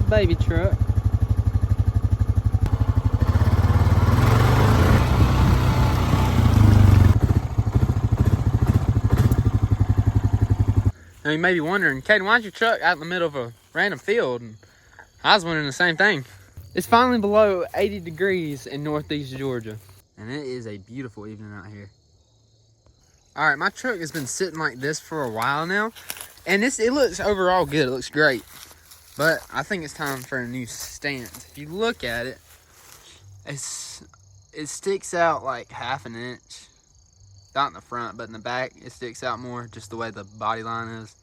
baby truck. Now you may be wondering, Caden, why's your truck out in the middle of a random field? And I was wondering the same thing. It's finally below 80 degrees in northeast Georgia. And it is a beautiful evening out here. All right, my truck has been sitting like this for a while now. And it looks overall good, it looks great. But I think it's time for a new stance. If you look at it, it sticks out like ½ inch. Not in the front, but in the back, it sticks out more, just the way the body line is.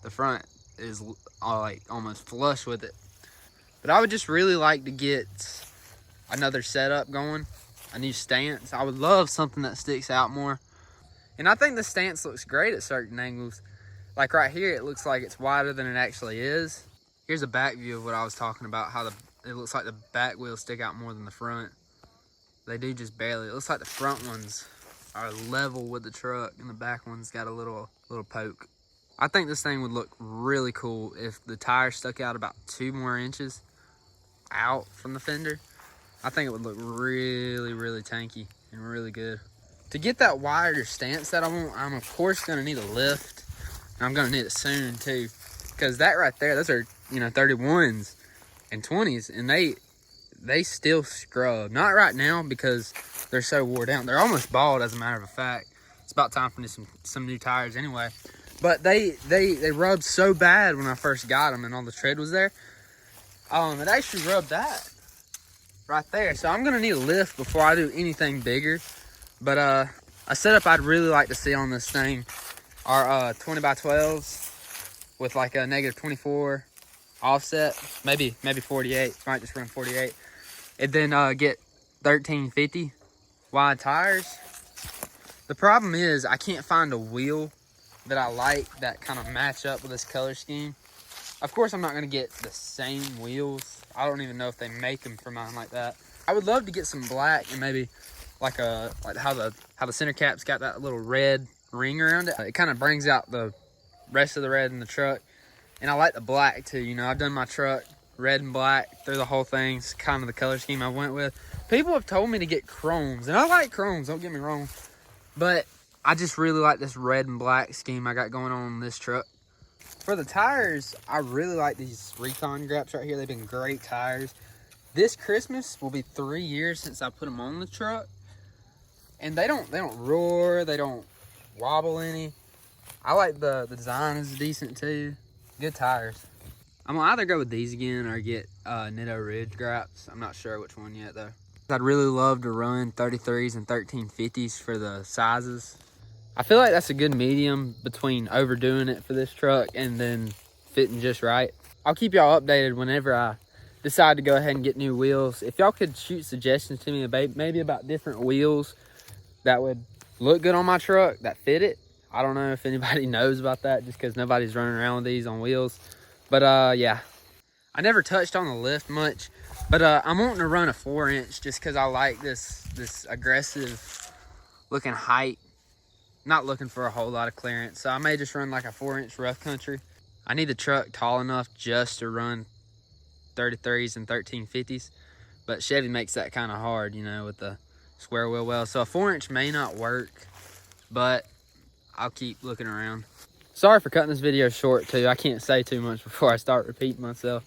The front is like almost flush with it. But I would just really like to get another setup going, a new stance. I would love something that sticks out more. And I think the stance looks great at certain angles. Like right here, it looks like it's wider than it actually is. Here's a back view of what I was talking about, how it looks like the back wheels stick out more than the front. They do just barely. It looks like the front ones are level with the truck and the back one's got a little poke. I think this thing would look really cool if the tire stuck out about 2 more inches out from the fender. I think it would look really, really tanky and really good. To get that wider stance that I want, I'm of course gonna need a lift. And I'm gonna need it soon too. Because that right there, those are, 31s and 20s, and they still scrub. Not right now because they're so wore down. They're almost bald, as a matter of fact. It's about time for some new tires anyway. But they rubbed so bad when I first got them and all the tread was there. It actually rubbed that right there. So I'm gonna need a lift before I do anything bigger. But a setup I'd really like to see on this thing are 20 by 12s with like a -24 offset, maybe 48. Might just run 48, and then get 1350 wide tires. The problem is I can't find a wheel that I like that kind of match up with this color scheme. Of course, I'm not going to get the same wheels. I don't even know if they make them for mine like that. I would love to get some black and maybe like how the center cap's got that little red ring around it. It kind of brings out the rest of the red in the truck. And I like the black too. I've done my truck red and black through the whole thing. It's kind of the color scheme I went with. People have told me to get chromes, and I like chromes, don't get me wrong. But I just really like this red and black scheme I got going on this truck. For the tires, I really like these Recon Graps right here. They've been great tires. This Christmas will be 3 years since I put them on the truck. And they don't roar, they don't wobble any. I like the design is decent too. Good tires. I'm gonna either go with these again or get Nitto Ridge Graps. I'm not sure which one yet though. I'd really love to run 33s and 1350s for the sizes. I feel like that's a good medium between overdoing it for this truck and then fitting just right. I'll keep y'all updated whenever I decide to go ahead and get new wheels. If y'all could shoot suggestions to me maybe about different wheels that would look good on my truck, that fit it. I don't know if anybody knows about that just because nobody's running around with these on wheels. But yeah, I never touched on the lift much, but I'm wanting to run a 4-inch just because I like this aggressive looking height. Not looking for a whole lot of clearance, so I may just run like a 4-inch rough country. I need the truck tall enough just to run 33s and 1350s, but Chevy makes that kind of hard, with the square wheel well. So a 4-inch may not work, but I'll keep looking around. Sorry for cutting this video short too. I can't say too much before I start repeating myself.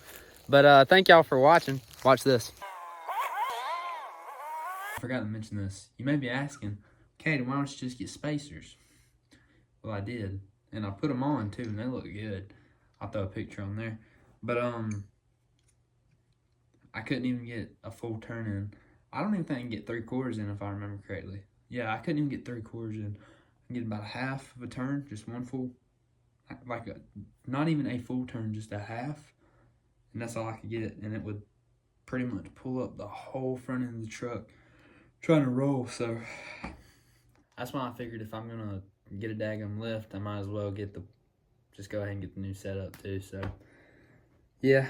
But thank y'all for watching. Watch this. I forgot to mention this. You may be asking, Katie, why don't you just get spacers? Well, I did. And I put them on too, and they look good. I'll throw a picture on there. But I couldn't even get a full turn in. I don't even think I can get 3/4 in if I remember correctly. Yeah, I couldn't even get 3/4 in. I can get about a half of a turn, just one full, not even a full turn, just a half. And that's all I could get, and it would pretty much pull up the whole front end of the truck trying to roll. So that's why I figured if I'm gonna get a daggum lift, I might as well just go ahead and get the new setup too. So yeah.